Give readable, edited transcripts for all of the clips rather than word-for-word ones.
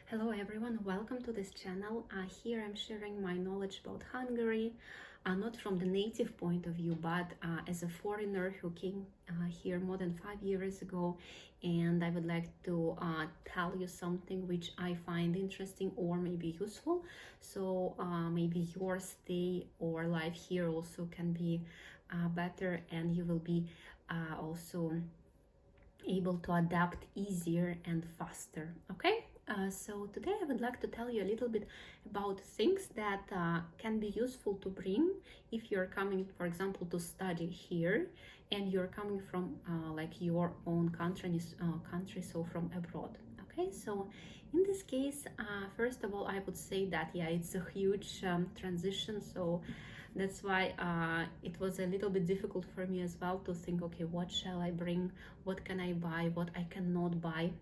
Hello everyone, welcome to this channel. Here I'm sharing my knowledge about Hungary, not from the native point of view, but as a foreigner who came here more than 5 years ago, and I would like to tell you something which I find interesting or maybe useful. So maybe your stay or life here also can be better, and you will be also able to adapt easier and faster. Okay, so today I would like to tell you a little bit about things that can be useful to bring if you're coming, for example, to study here and you're coming from like your own country, so from abroad. Okay, so in this case, first of all, I would say that it's a huge transition, so that's why it was a little bit difficult for me as well to think, okay, what shall I bring, what can I buy, what I cannot buy.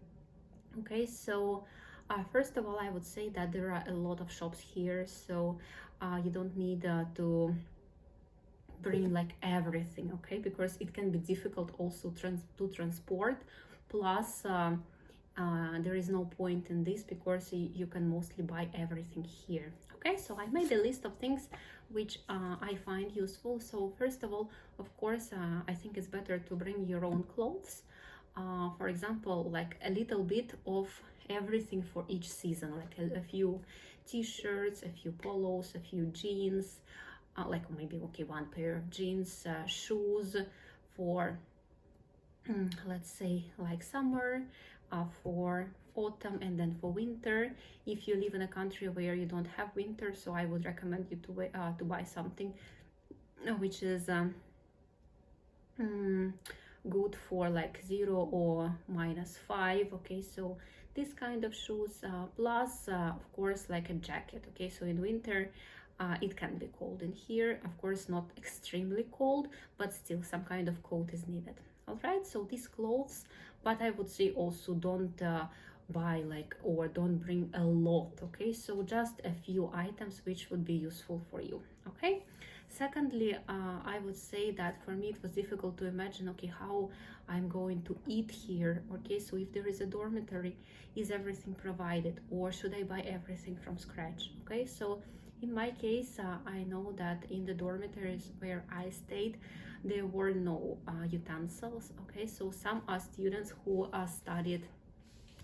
Okay, so first of all, I would say that there are a lot of shops here, so you don't need to bring like everything, okay, because it can be difficult also to transport. Plus there is no point in this because you can mostly buy everything here. Okay, so I made a list of things which I find useful. So first of all, of course, I think it's better to bring your own clothes. For example, like a little bit of everything for each season, like a few t-shirts, a few polos, a few jeans, like maybe one pair of jeans, shoes for let's say like summer, for autumn, and then for winter. If you live in a country where you don't have winter, so I would recommend you to buy something which is good for like 0 or -5. Okay, so this kind of shoes, plus of course like a jacket. Okay, so in winter it can be cold in here, of course not extremely cold, but still some kind of coat is needed. All right, so these clothes, but I would say also don't buy like, or don't bring a lot. Okay, so just a few items which would be useful for you. Okay, secondly, I would say that for me it was difficult to imagine, okay, how I'm going to eat here. Okay, so if there is a dormitory, is everything provided, or should I buy everything from scratch? Okay, so in my case, I know that in the dormitories where I stayed, there were no utensils. Okay, so some students who studied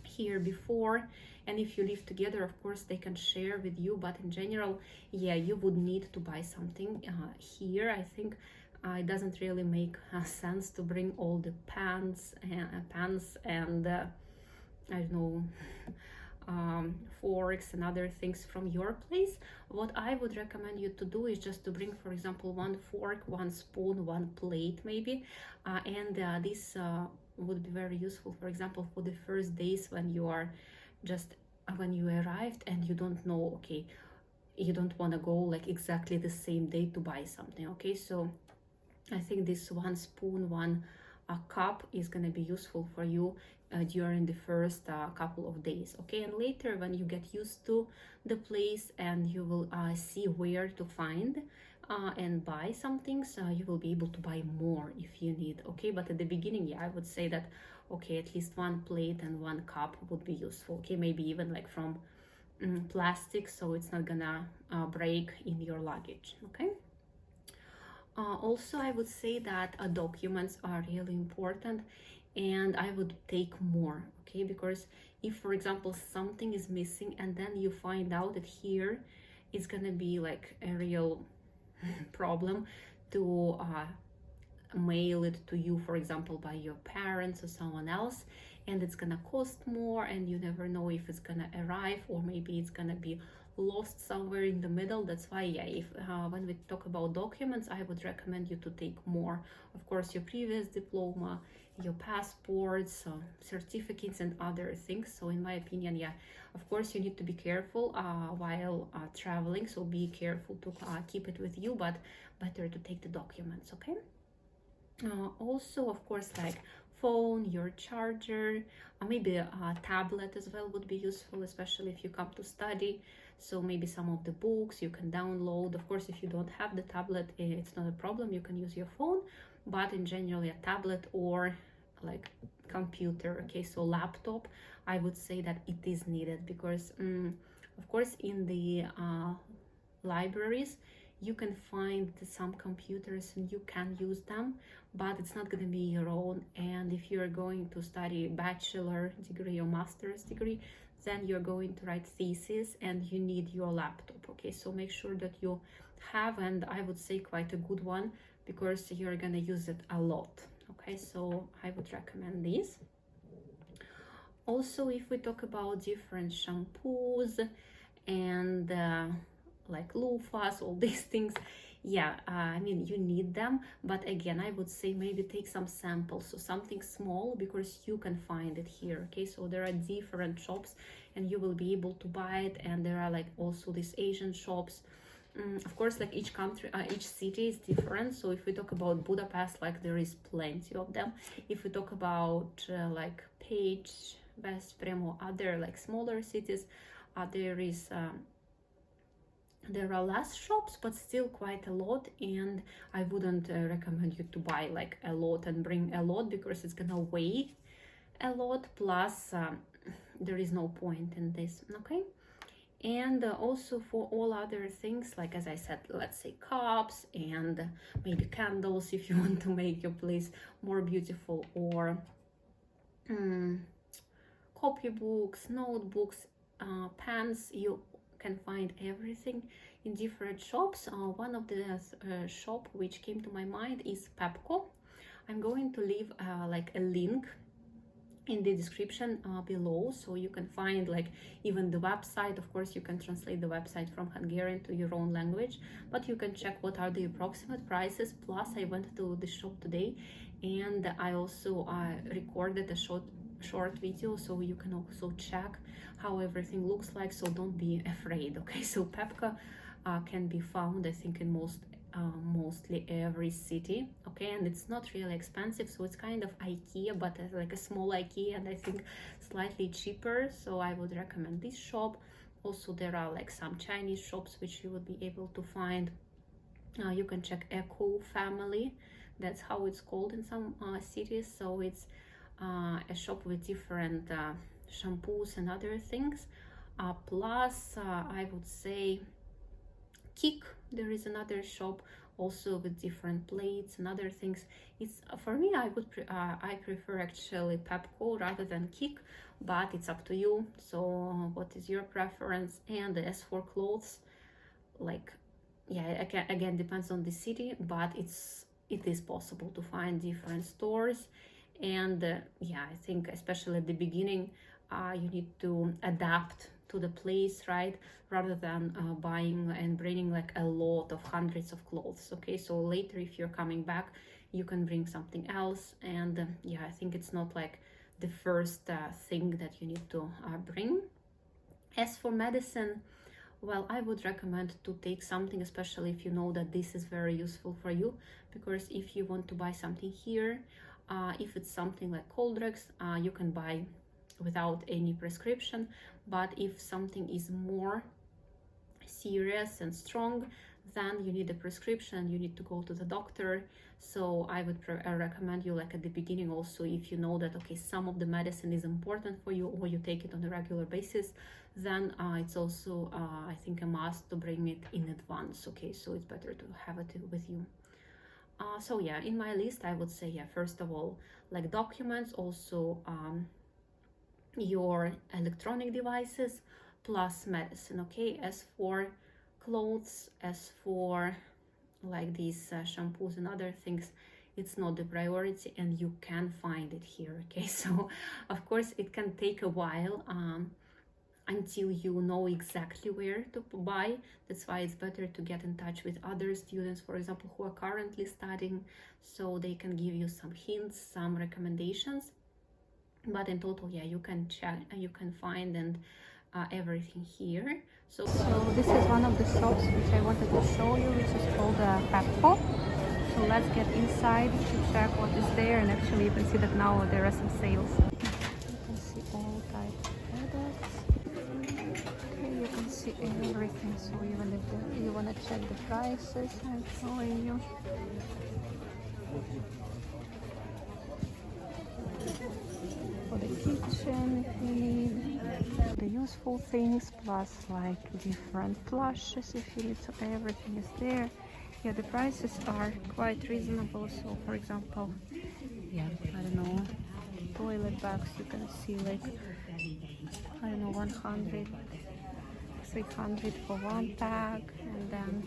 here before, and if you live together, of course they can share with you, but in general, you would need to buy something here. I think it doesn't really make sense to bring all the pants and I don't know, forks and other things from your place. What I would recommend you to do is just to bring, for example, one fork, one spoon, one plate maybe, and this would be very useful, for example, for the first days when you are just when you arrived and you don't know, okay, you don't want to go like exactly the same day to buy something. Okay, so I think this one spoon, one cup is going to be useful for you during the first couple of days. Okay, and later when you get used to the place and you will see where to find and buy some things, you will be able to buy more if you need. Okay, but at the beginning, I would say that, okay, at least one plate and one cup would be useful. Okay, maybe even like from plastic, so it's not gonna break in your luggage. Okay. Also, I would say that documents are really important, and I would take more. Okay, because if, for example, something is missing and then you find out that here it's gonna be like a real problem to mail it to you, for example, by your parents or someone else, and it's gonna cost more, and you never know if it's gonna arrive, or maybe it's gonna be lost somewhere in the middle. That's why if when we talk about documents, I would recommend you to take more. Of course, your previous diploma, your passports, certificates, and other things. So in my opinion, of course you need to be careful while traveling, so be careful to keep it with you, but better to take the documents. Okay. Also, of course, like phone, your charger, maybe a tablet as well would be useful, especially if you come to study. So maybe some of the books you can download. Of course, if you don't have the tablet, it's not a problem, you can use your phone, but in general a tablet or like computer. Okay, so laptop I would say that it is needed, because of course in the libraries you can find some computers and you can use them, but it's not going to be your own. And if you're going to study bachelor degree or master's degree, then you're going to write thesis and you need your laptop. Okay, so make sure that you have, and I would say quite a good one, because you're gonna use it a lot. Okay, so I would recommend this. Also, if we talk about different shampoos and like loofahs, all these things, yeah, I mean, you need them, but again, I would say maybe take some samples, so something small, because you can find it here. Okay, so there are different shops and you will be able to buy it, and there are like also these Asian shops. Of course, like each country, each city is different. So if we talk about Budapest, like there is plenty of them. If we talk about like Page, Veszprém, or other like smaller cities, there are less shops, but still quite a lot. And I wouldn't recommend you to buy like a lot and bring a lot, because it's gonna weigh a lot. Plus, there is no point in this. Okay. And also for all other things, like as I said, let's say cups and maybe candles if you want to make your place more beautiful, or copybooks, notebooks, pens, you can find everything in different shops. One of the shop which came to my mind is Pepco. I'm going to leave like a link in the description below, so you can find like even the website. Of course, you can translate the website from Hungarian to your own language, but you can check what are the approximate prices. Plus, I went to the shop today and I also recorded a short video, so you can also check how everything looks like, so don't be afraid. Okay, so Pepka can be found, I think, in mostly every city. Okay, and it's not really expensive, so it's kind of IKEA, but like a small IKEA, and I think slightly cheaper, so I would recommend this shop. Also, there are like some Chinese shops which you would be able to find. You can check Eco Family, that's how it's called in some cities. So it's a shop with different shampoos and other things. Plus, I would say Kik, there is another shop also with different plates and other things. It's for me, I prefer actually Pepco rather than Kik, but it's up to you. So what is your preference? And as for clothes, like, yeah, again depends on the city, but it is possible to find different stores. And yeah, I think especially at the beginning, you need to adapt to the place, right, rather than buying and bringing like a lot of hundreds of clothes. Okay, so later if you're coming back, you can bring something else. And yeah, I think it's not like the first thing that you need to bring. As for medicine, well, I would recommend to take something, especially if you know that this is very useful for you, because if you want to buy something here, if it's something like Coldrex, you can buy without any prescription. But if something is more serious and strong, then you need a prescription, you need to go to the doctor. So I would recommend you, like at the beginning also, if you know that okay, some of the medicine is important for you, or you take it on a regular basis, then it's also I think a must to bring it in advance. Okay, so it's better to have it with you. So yeah, in my list, I would say, yeah, first of all, like documents, also your electronic devices, plus medicine. Okay, as for clothes, as for like these shampoos and other things, it's not the priority, and you can find it here. Okay, so of course it can take a while until you know exactly where to buy. That's why it's better to get in touch with other students, for example, who are currently studying, so they can give you some hints, some recommendations. But in total, yeah, you can check, you can find and everything here. So this is one of the shops which I wanted to show you, which is called Pepco. So let's get inside to check what is there, and actually you can see that now there are some sales. You can see all types of products. Okay, you can see everything. So even if you want to check the prices, I'm showing you. For the kids, kitchen if you need the useful things, plus like different plushes if you need, so everything is there. Yeah, the prices are quite reasonable. So for example, yeah, I don't know, toilet bags you can see like, I don't know, 100, 300 for one bag. And then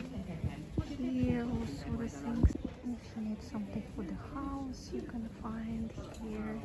here also the things, if you need something for the house you can find here.